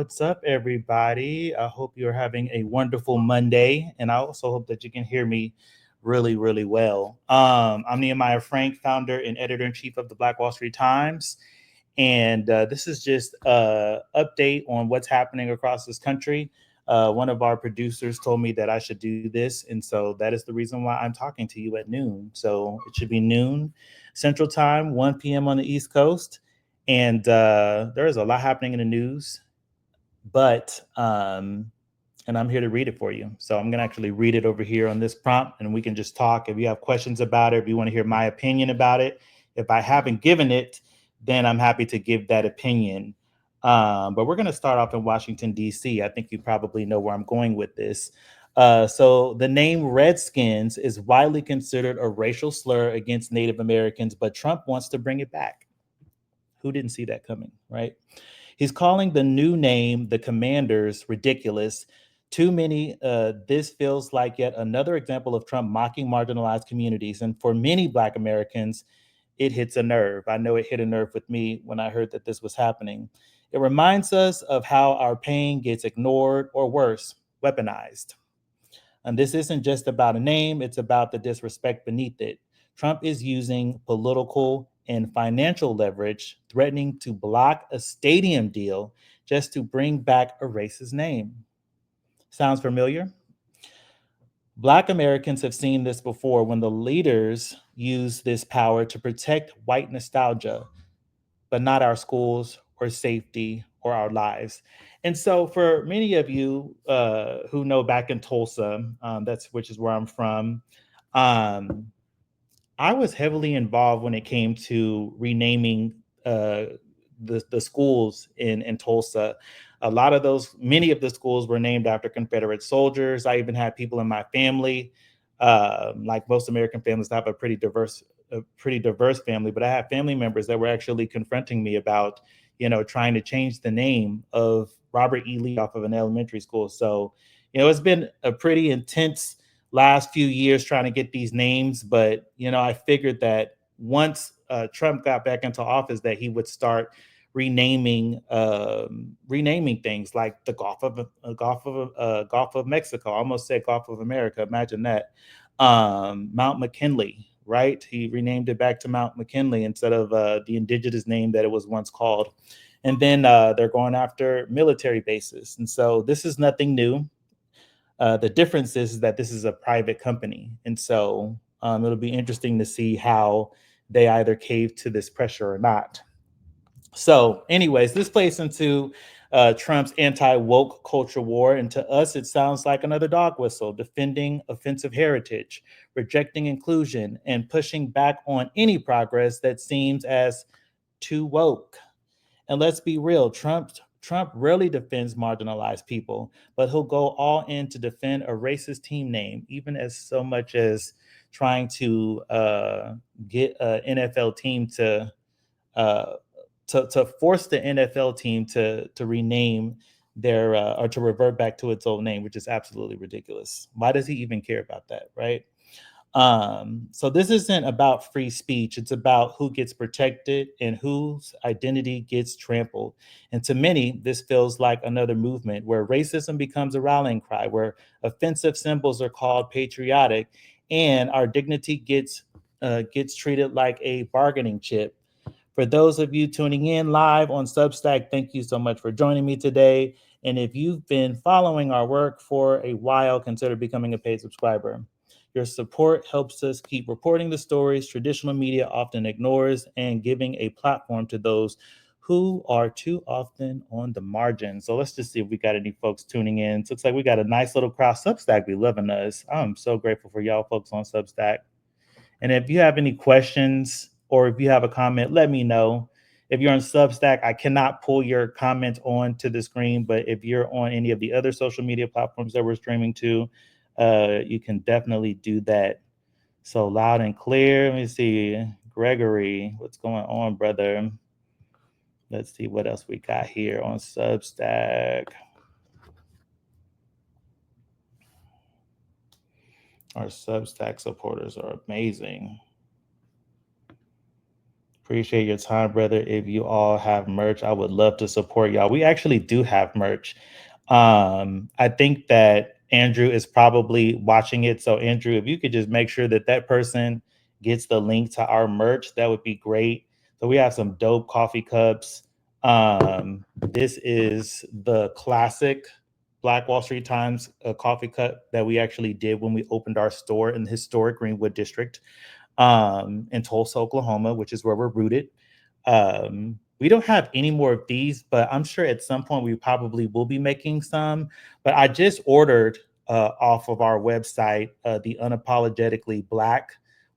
What's up, everybody? I hope you're having a wonderful Monday, and I also hope that you can hear me really, really well. I'm Nehemiah Frank, founder and editor in chief of the Black Wall Street Times, and this is just a update on what's happening across this country. One of our producers told me that I should do this, and so that is the reason why I'm talking to you at noon. So it should be noon Central Time, 1 p.m. on the East Coast, and there is a lot happening in the news, but and I'm here to read it for you. So I'm gonna actually read it over here on this prompt, and we can just talk. If you have questions about it, if you want to hear my opinion about it, if I haven't given it, then I'm happy to give that opinion. But we're gonna start off in Washington D.C. I think you probably know where I'm going with this. So the name Redskins is widely considered a racial slur against Native Americans, but Trump wants to bring it back. Who didn't see that coming, right? He's calling the new name, the Commanders, ridiculous. Too many. This feels like yet another example of Trump mocking marginalized communities. And for many Black Americans, it hits a nerve. I know it hit a nerve with me when I heard that this was happening. It reminds us of how our pain gets ignored or worse, weaponized. And this isn't just about a name, it's about the disrespect beneath it. Trump is using political and financial leverage, threatening to block a stadium deal just to bring back a racist name. Sounds familiar? Black Americans have seen this before when the leaders use this power to protect white nostalgia, but not our schools or safety or our lives. And so, for many of you who know back in Tulsa, that's which is where I'm from, um, I was heavily involved when it came to renaming uh, the schools in Tulsa. A lot of those, many of the schools were named after Confederate soldiers. I even had people in my family, like most American families, have a pretty diverse family. But I had family members that were actually confronting me about, trying to change the name of Robert E. Lee off of an elementary school. So, it's been a pretty intense last few years trying to get these names, but I figured that once Trump got back into office, that he would start renaming things like the Gulf of Mexico. I almost said Gulf of America. Imagine that. Mount McKinley, right? He renamed it back to Mount McKinley instead of the indigenous name that it was once called. And then they're going after military bases, and so this is nothing new. The difference is that this is a private company. And so it'll be interesting to see how they either cave to this pressure or not. So, anyways, this plays into Trump's anti woke culture war. And to us, it sounds like another dog whistle, defending offensive heritage, rejecting inclusion, and pushing back on any progress that seems as too woke. And let's be real, Trump rarely defends marginalized people, but he'll go all in to defend a racist team name, even as so much as trying to get an NFL team uh, to force the NFL team to rename their or to revert back to its old name, which is absolutely ridiculous. Why does he even care about that, right? So this isn't about free speech. It's about who gets protected and whose identity gets trampled. And to many, this feels like another movement where racism becomes a rallying cry, where offensive symbols are called patriotic, and our dignity gets treated like a bargaining chip. For those of you tuning in live on Substack, thank you so much for joining me today. And if you've been following our work for a while, consider becoming a paid subscriber. Your support helps us keep reporting the stories traditional media often ignores and giving a platform to those who are too often on the margin. So let's just see if we got any folks tuning in. So looks like we got a nice little crowd. Substack be loving us. I'm so grateful for y'all folks on Substack. And if you have any questions or if you have a comment, let me know. If you're on Substack, I cannot pull your comment onto the screen, but if you're on any of the other social media platforms that we're streaming to, you can definitely do that. So loud and clear. Let me see. Gregory, what's going on, brother? Let's see what else we got here on Substack. Our Substack supporters are amazing. Appreciate your time, brother. If you all have merch, I would love to support y'all. We actually do have merch. I think that Andrew is probably watching it. So, Andrew, if you could just make sure that that person gets the link to our merch, that would be great. So, we have some dope coffee cups. This is the classic Black Wall Street Times coffee cup that we actually did when we opened our store in the historic Greenwood district in Tulsa, Oklahoma, which is where we're rooted. We don't have any more of these, but I'm sure at some point we probably will be making some. But I just ordered off of our website the Unapologetically Black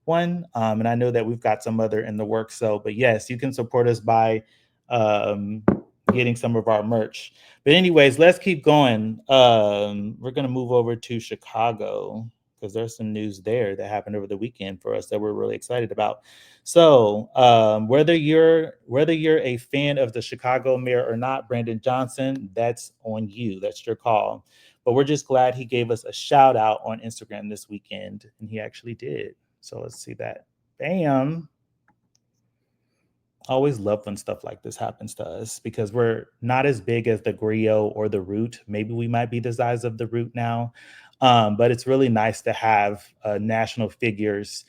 one. And I know that we've got some other in the works. So, but yes, you can support us by um, getting some of our merch. But anyways, let's keep going. We're going to move over to Chicago because there's some news there that happened over the weekend for us that we're really excited about. So whether you're a fan of the Chicago mayor or not, Brandon Johnson, that's on you. That's your call. But we're just glad he gave us a shout out on Instagram this weekend, and he actually did. So let's see that. Bam. I always love when stuff like this happens to us because we're not as big as the Griot or the Root. Maybe we might be the size of the Root now. But it's really nice to have national figures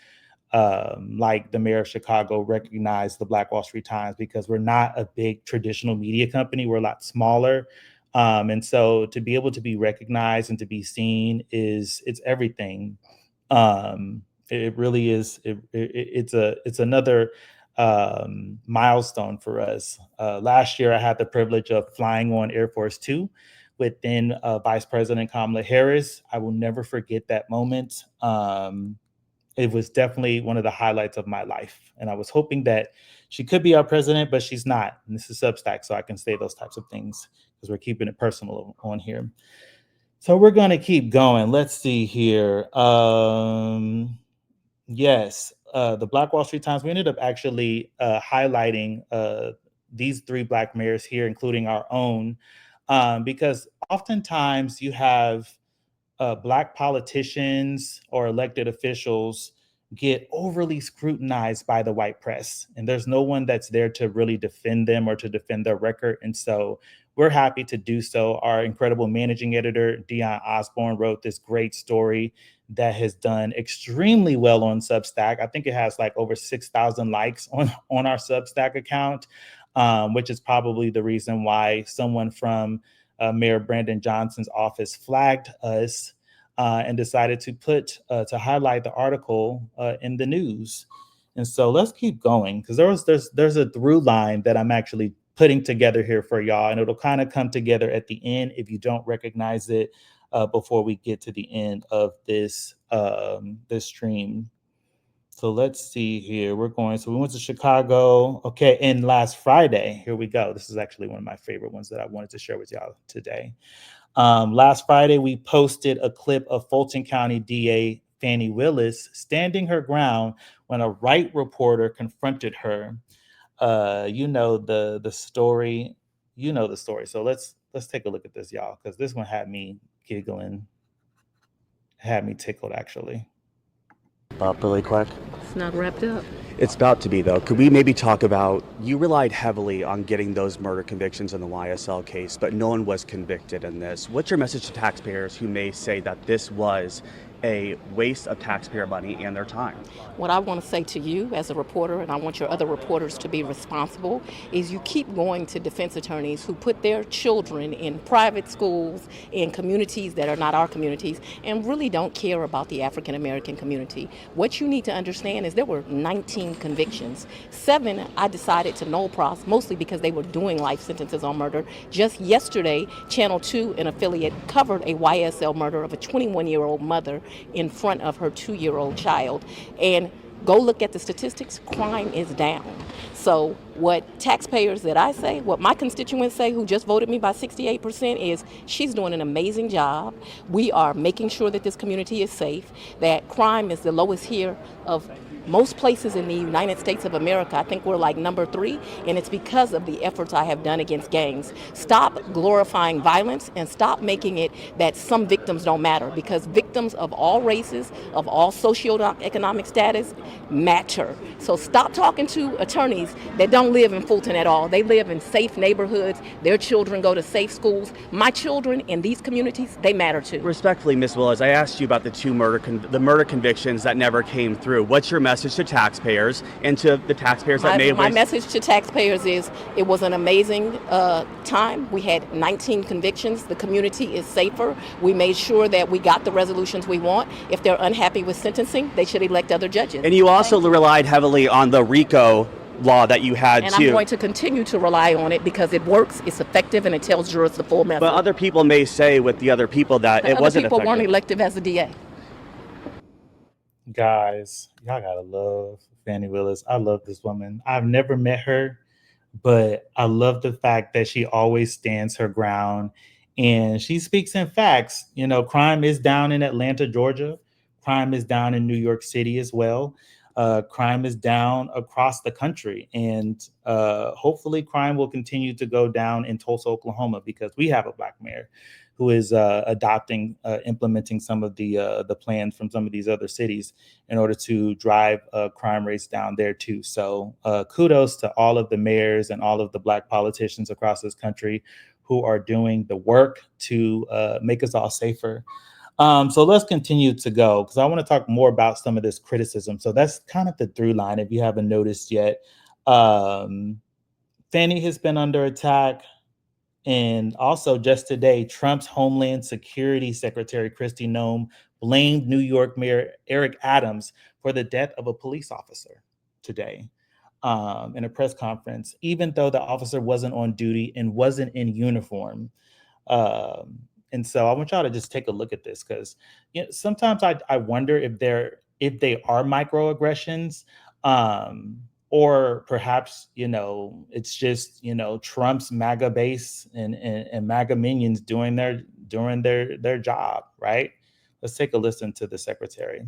like the mayor of Chicago recognize the Black Wall Street Times because we're not a big traditional media company. We're a lot smaller. And so to be able to be recognized and to be seen it's everything. It really is. It's another milestone for us. Last year, I had the privilege of flying on Air Force Two with then Vice President Kamala Harris. I will never forget that moment. It was definitely one of the highlights of my life. And I was hoping that she could be our president, but she's not. And this is Substack, so I can say those types of things because we're keeping it personal on here. So we're going to keep going. Let's see here. Yes, the Black Wall Street Times, we ended up actually highlighting these three Black mayors here, including our own, because oftentimes you have Black politicians or elected officials get overly scrutinized by the white press, and there's no one that's there to really defend them or to defend their record. And so we're happy to do so. Our incredible managing editor, Dion Osborne, wrote this great story that has done extremely well on Substack. I think it has like over 6,000 likes on our Substack account, which is probably the reason why someone from Mayor Brandon Johnson's office flagged us and decided to highlight the article in the news. And so let's keep going because there's a through line that I'm actually putting together here for y'all, and it'll kind of come together at the end if you don't recognize it before we get to the end of this stream. So let's see here. So we went to Chicago. Okay, and last Friday, here we go. This is actually one of my favorite ones that I wanted to share with y'all today. Last Friday, we posted a clip of Fulton County DA Fani Willis standing her ground when a Wright reporter confronted her. You know the story. You know the story. So let's take a look at this, y'all, because this one had me giggling, had me tickled actually. Really quick. It's not wrapped up. It's about to be, though. Could we maybe talk about, you relied heavily on getting those murder convictions in the YSL case, but no one was convicted in this. What's your message to taxpayers who may say that this was a waste of taxpayer money and their time? What I want to say to you as a reporter, and I want your other reporters to be responsible, is you keep going to defense attorneys who put their children in private schools, in communities that are not our communities, and really don't care about the African American community. What you need to understand is there were 19 convictions. 7 I decided to null pros, mostly because they were doing life sentences on murder. Just yesterday, Channel 2, an affiliate, covered a YSL murder of a 21-year-old mother in front of her 2-year-old child. And go look at the statistics, crime is down. So What taxpayers that I say, what my constituents say who just voted me by 68% is she's doing an amazing job. We are making sure that this community is safe, that crime is the lowest here of most places in the United States of America. I think we're like number 3, and it's because of the efforts I have done against gangs. Stop glorifying violence and stop making it that some victims don't matter, because victims of all races, of all socioeconomic status matter. So stop talking to attorneys that don't live in Fulton at all. They live in safe neighborhoods. Their children go to safe schools. My children in these communities, they matter too. Respectfully, Ms. Willis, I asked you about the two murder convictions that never came through. What's your message to taxpayers and to the taxpayers that may have... My message to taxpayers is it was an amazing time. We had 19 convictions. The community is safer. We made sure that we got the resolutions we want. If they're unhappy with sentencing, they should elect other judges. And you also relied heavily on the RICO law that you had and too. I'm going to continue to rely on it because it works, it's effective, and it tells jurors the full message. But other people may say with the other people that it wasn't effective. Other people weren't elective as a DA. Guys, y'all gotta love Fani Willis. I love this woman. I've never met her, but I love the fact that she always stands her ground and she speaks in facts. You know, crime is down in Atlanta, Georgia. Crime is down in New York City as well. Crime is down across the country, and hopefully crime will continue to go down in Tulsa, Oklahoma, because we have a Black mayor who is implementing some of the plans from some of these other cities in order to drive crime rates down there too. So kudos to all of the mayors and all of the Black politicians across this country who are doing the work to make us all safer. So let's continue to go, because I want to talk more about some of this criticism. So that's kind of the through line, if you haven't noticed yet. Fani has been under attack. And also just today, Trump's Homeland Security Secretary Kristi Noem blamed New York Mayor Eric Adams for the death of a police officer today in a press conference, even though the officer wasn't on duty and wasn't in uniform. And so I want y'all to just take a look at this, because sometimes I wonder if they are microaggressions. Or perhaps, it's just, Trump's MAGA base and MAGA minions doing their job, right? Let's take a listen to the secretary.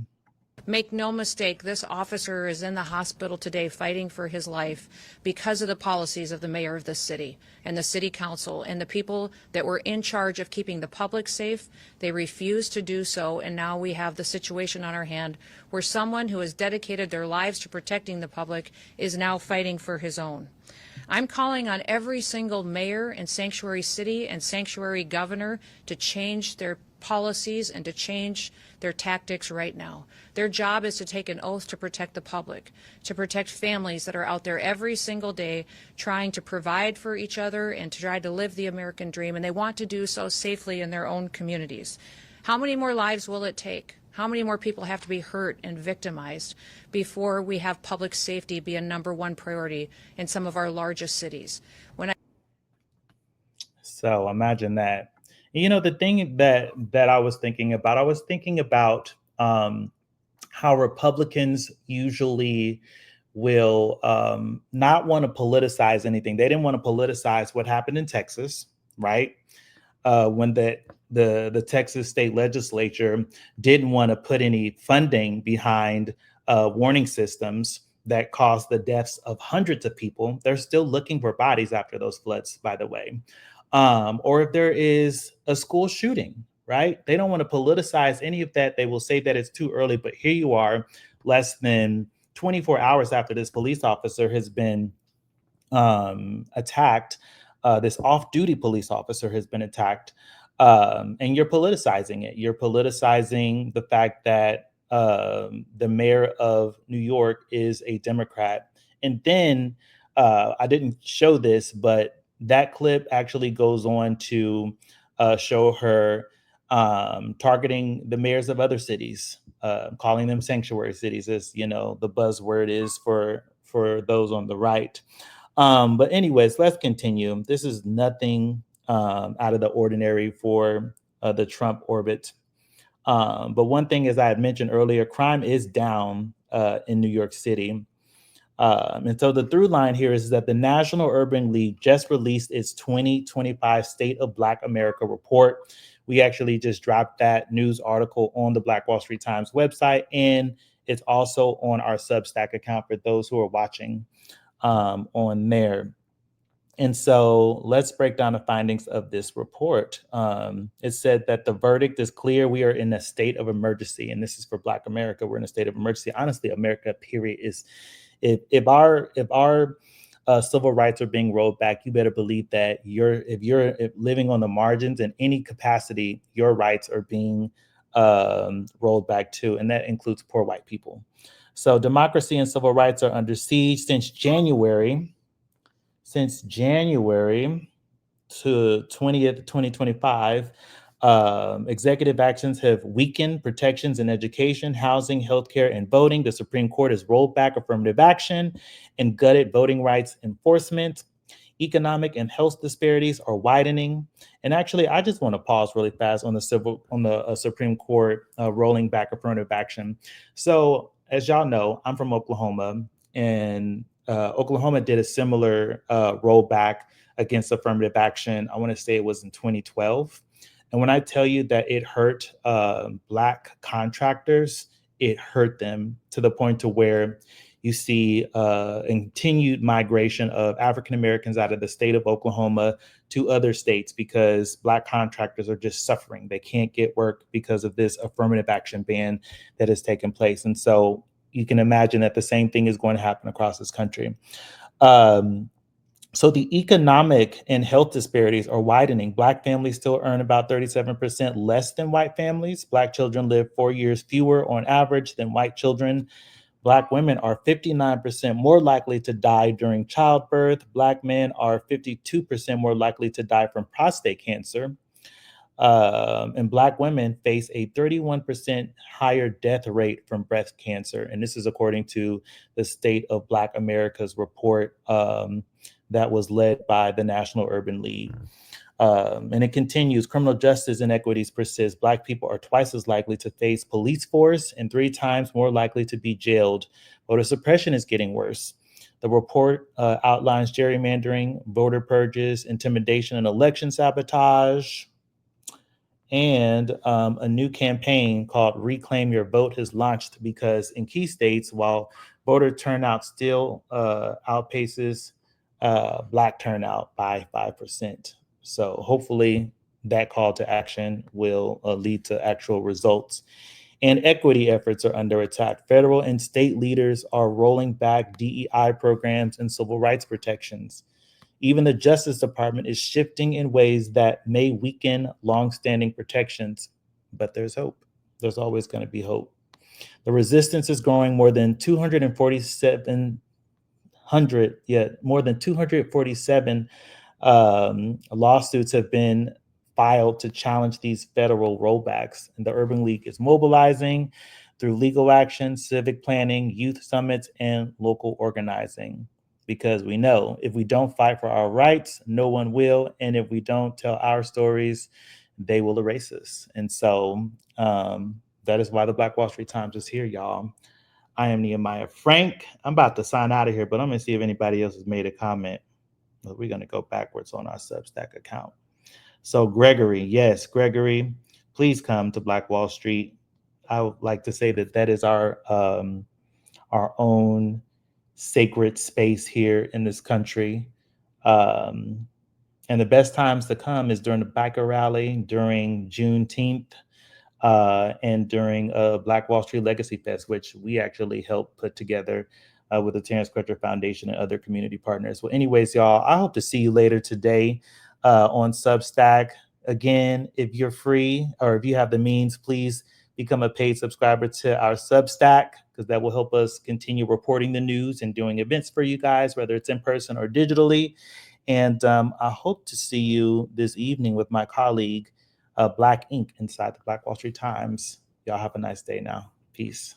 Make no mistake, this officer is in the hospital today fighting for his life because of the policies of the mayor of this city and the city council and the people that were in charge of keeping the public safe. They refused to do so, and now we have the situation on our hand where someone who has dedicated their lives to protecting the public is now fighting for his own. I'm calling on every single mayor and sanctuary city and sanctuary governor to change their policies and to change their tactics right now. Their job is to take an oath to protect the public, to protect families that are out there every single day trying to provide for each other and to try to live the American dream, and they want to do so safely in their own communities. How many more lives will it take? How many more people have to be hurt and victimized before we have public safety be a #1 priority in some of our largest cities? So imagine that. The thing that I was thinking about, how Republicans usually will not want to politicize anything. They didn't want to politicize what happened in Texas, right? When the Texas state legislature didn't want to put any funding behind warning systems that caused the deaths of hundreds of people. They're still looking for bodies after those floods, by the way. Or if there is a school shooting, right? They don't want to politicize any of that. They will say that it's too early, but here you are, less than 24 hours after this police officer has been attacked. This off-duty police officer has been attacked, and you're politicizing it. You're politicizing the fact that the mayor of New York is a Democrat. And then I didn't show this, but that clip actually goes on to show her targeting the mayors of other cities, calling them sanctuary cities, as the buzzword is for those on the right. But anyways, let's continue. This is nothing out of the ordinary for the Trump orbit. But one thing, as I had mentioned earlier, crime is down in New York City. And so the through line here is that the National Urban League just released its 2025 State of Black America report. We actually just dropped that news article on the Black Wall Street Times website, and it's also on our Substack account for those who are watching on there. And so let's break down the findings of this report. It said that the verdict is clear. We are in a state of emergency, and this is for Black America. We're in a state of emergency. Honestly, America, period, is if our civil rights are being rolled back, you better believe that if you're living on the margins in any capacity, your rights are being rolled back too, and that includes poor white people. So democracy and civil rights are under siege since January to 20th, 2025. Executive actions have weakened protections in education, housing, healthcare, and voting. The Supreme Court has rolled back affirmative action and gutted voting rights enforcement. Economic and health disparities are widening. And actually, I just want to pause really fast on the Supreme Court rolling back affirmative action. So, as y'all know, I'm from Oklahoma, and Oklahoma did a similar rollback against affirmative action. I want to say it was in 2012. And when I tell you that it hurt Black contractors, it hurt them to the point to where you see continued migration of African Americans out of the state of Oklahoma to other states because Black contractors are just suffering. They can't get work because of this affirmative action ban that has taken place. And so you can imagine that the same thing is going to happen across this country. So the economic and health disparities are widening. Black families still earn about 37% less than white families. Black children live 4 years fewer on average than white children. Black women are 59% more likely to die during childbirth. Black men are 52% more likely to die from prostate cancer. And Black women face a 31% higher death rate from breast cancer. And this is according to the State of Black America's report that was led by the National Urban League. And it continues, criminal justice inequities persist. Black people are twice as likely to face police force and 3 times more likely to be jailed. Voter suppression is getting worse. The report outlines gerrymandering, voter purges, intimidation, and election sabotage. And a new campaign called Reclaim Your Vote has launched because in key states, while voter turnout still outpaces Black turnout by 5%. So hopefully that call to action will lead to actual results. And equity efforts are under attack. Federal and state leaders are rolling back DEI programs and civil rights protections. Even the Justice Department is shifting in ways that may weaken longstanding protections, but there's hope. There's always going to be hope. The resistance is growing. More than 247 lawsuits have been filed to challenge these federal rollbacks. And the Urban League is mobilizing through legal action, civic planning, youth summits, and local organizing. Because we know if we don't fight for our rights, no one will. And if we don't tell our stories, they will erase us. And so that is why the Black Wall Street Times is here, y'all. I am Nehemiah Frank. I'm about to sign out of here, but I'm going to see if anybody else has made a comment. But we're going to go backwards on our Substack account. So Gregory, yes, Gregory, please come to Black Wall Street. I would like to say that that is our own sacred space here in this country. And the best times to come is during the Biker Rally, during Juneteenth, and during Black Wall Street Legacy Fest, which we actually helped put together with the Terrence Crutcher Foundation and other community partners. Well, anyways, y'all, I hope to see you later today on Substack. Again, if you're free or if you have the means, please become a paid subscriber to our Substack, because that will help us continue reporting the news and doing events for you guys, whether it's in person or digitally. And I hope to see you this evening with my colleague, Black Ink, inside the Black Wall Street Times. Y'all have a nice day now. Peace.